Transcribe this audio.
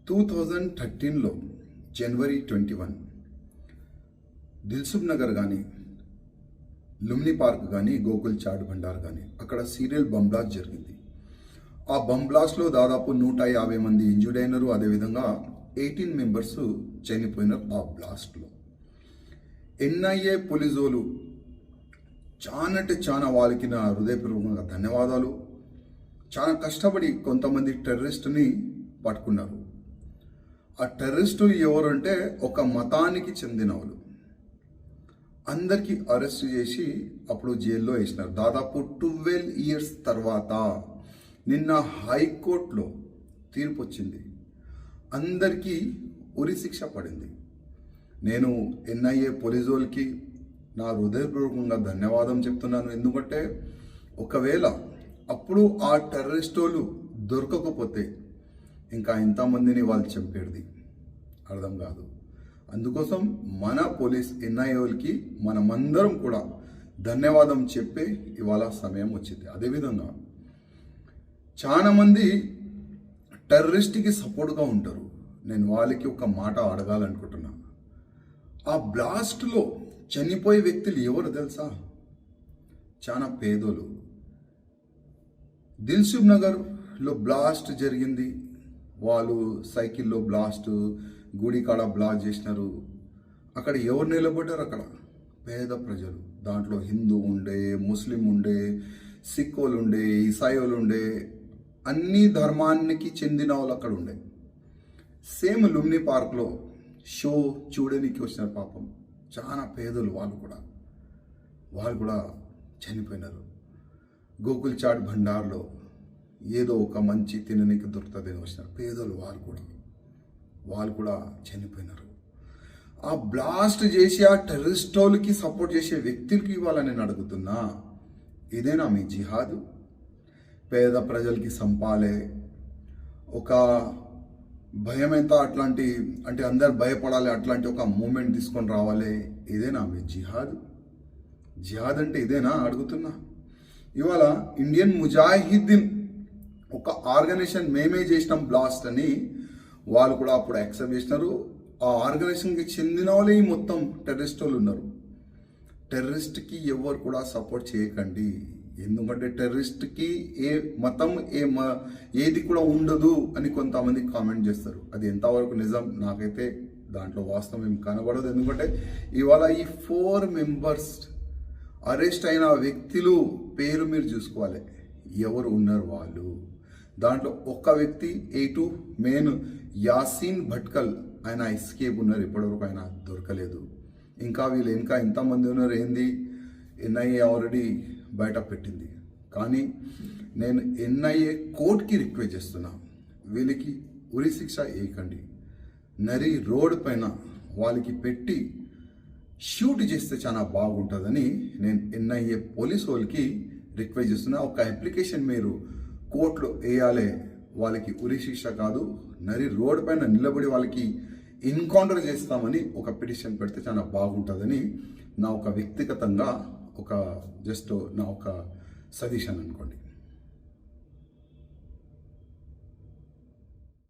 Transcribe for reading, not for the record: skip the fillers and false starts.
2013లో జనవరి 21 దిల్సుఖ్ నగర్ కానీ లుమ్ని పార్క్ కానీ గోకుల్ చాట్ భండార్ కానీ అక్కడ సీరియల్ బంబ్ బ్లాస్ట్ జరిగింది. ఆ బంబ్ బ్లాస్ట్లో దాదాపు 150 మంది ఇంజూర్డ్ అయినారు. అదేవిధంగా 18 మెంబర్స్ చనిపోయినారు. ఆ బ్లాస్ట్లో ఎన్ఐఏ పోలీసులు చాలా వాళ్ళకి నా హృదయపూర్వకంగా ధన్యవాదాలు. చాలా కష్టపడి కొంతమంది టెర్రరిస్టుని పట్టుకున్నారు. ఆ టెర్రరిస్టు ఎవరంటే ఒక మతానికి చెందిన వాళ్ళు. అందరికీ అరెస్ట్ చేసి అప్పుడు జైల్లో వేసినారు. దాదాపు 12 ఇయర్స్ తర్వాత నిన్న హైకోర్టులో తీర్పు వచ్చింది. అందరికీ ఉరి శిక్ష పడింది. నేను ఎన్ఐఏ పోలీసు వాళ్ళకి నా హృదయపూర్వకంగా ధన్యవాదం చెప్తున్నాను. ఎందుకంటే ఒకవేళ అప్పుడు ఆ టెర్రరిస్ట్ వాళ్ళు దొరకకపోతే ఇంకా ఎంతమందిని వాళ్ళు చంపేది అర్థం కాదు. అందుకోసం మన పోలీస్ ఎన్ఐఏలకి మనమందరం కూడా ధన్యవాదం చెప్పే ఇవాళ సమయం వచ్చింది. అదేవిధంగా చాలామంది టెర్రరిస్ట్కి సపోర్ట్గా ఉంటారు. నేను వాళ్ళకి ఒక మాట అడగాలనుకుంటున్నా. ఆ బ్లాస్ట్లో చనిపోయే వ్యక్తులు ఎవరు తెలుసా? చాలా పేదోలు. దిల్సుఖ్ నగర్లో బ్లాస్ట్ జరిగింది. వాళ్ళు సైకిల్లో బ్లాస్ట్, గుడి కాడ బ్లాస్ట్ చేసినారు. అక్కడ ఎవరు నిలబడ్డారు? అక్కడ పేద ప్రజలు. దాంట్లో హిందూ ఉండే, ముస్లిం ఉండే, సిక్ వాళ్ళు ఉండే, ఇసాయి వాళ్ళు ఉండే, అన్ని ధర్మానికి చెందిన వాళ్ళు అక్కడ ఉండే. సేమ్ లుమ్ని పార్క్లో షో చూడడానికి వచ్చినారు. పాపం చాలా పేదలు వాళ్ళు కూడా చనిపోయినారు. గోకుల్ చాట్ భండార్లో ఏదో ఒక మంచి తిననికి దొరుకుతుందని వచ్చినారు పేదలు. వాళ్ళు కూడా చనిపోయినారు. ఆ బ్లాస్ట్ చేసి ఆ టెర్రరిస్టోలకి సపోర్ట్ చేసే వ్యక్తులకి ఇవ్వాలని నేను అడుగుతున్నా. ఇదేనా మీ జిహాదు? పేద ప్రజలకి సంపాలే, ఒక భయం ఎంత అట్లాంటి అంటే అందరు భయపడాలి అట్లాంటి ఒక మూమెంట్ తీసుకొని రావాలి. ఇదేనా మీ జిహాద్? జిహాద్ అంటే ఇదేనా అడుగుతున్నా. ఇవాళ ఇండియన్ ముజాహిద్దీన్ ఒక ఆర్గనైజేషన్ మేమే చేసినాం బ్లాస్ట్ అని వాళ్ళు కూడా అప్పుడు యాక్సెప్ట్ చేసినారు. ఆ ఆర్గనైజేషన్కి చెందిన వాళ్ళే మొత్తం టెర్రరిస్ట్ వాళ్ళు ఉన్నారు. టెర్రరిస్ట్కి ఎవరు కూడా సపోర్ట్ చేయకండి. ఎందుకంటే టెర్రరిస్ట్కి ఏ మతం ఏది కూడా ఉండదు అని కొంతమంది కామెంట్ చేస్తారు. అది ఎంతవరకు నిజం నాకైతే దాంట్లో వాస్తవం ఏం కనబడదు. ఎందుకంటే ఇవాళ ఈ 4 మెంబర్స్ అరెస్ట్ అయిన వ్యక్తులు పేరు మీరు చూసుకోవాలి ఎవరు ఉన్నారు వాళ్ళు. దాంట్లో ఒక్క వ్యక్తి A2 మెయిన్ యాసీన్ భట్కల్, ఆయన ఎస్కేప్ ఉన్నారు. ఇప్పటివరకు ఆయన దొరకలేదు. ఇంకా వీళ్ళు ఇంకా ఎంతమంది ఉన్నారు ఏంది ఎన్ఐఏ ఆల్రెడీ బయట పెట్టింది. కానీ నేను ఎన్ఐఏ కోర్టుకి రిక్వెస్ట్ చేస్తున్నా, వీళ్ళకి ఉరి శిక్ష వేయకండి. నరి రోడ్ పైన వాళ్ళకి పెట్టి షూట్ చేస్తే చాలా బాగుంటుందని నేను ఎన్ఐఏ పోలీస్ వాళ్ళకి రిక్వెస్ట్ చేస్తున్నా. ఒక అప్లికేషన్ మీరు కోర్టులో వేయాలి. వాళ్ళకి ఉరి శిక్ష కాదు, నరి రోడ్ పైన నిలబడి వాళ్ళకి ఎన్కౌంటర్ చేస్తామని ఒక పిటిషన్ పెడితే చాలా బాగుంటుందని నా ఒక వ్యక్తిగతంగా ఒక జస్ట్ నా ఒక సజెషన్ అనుకోండి.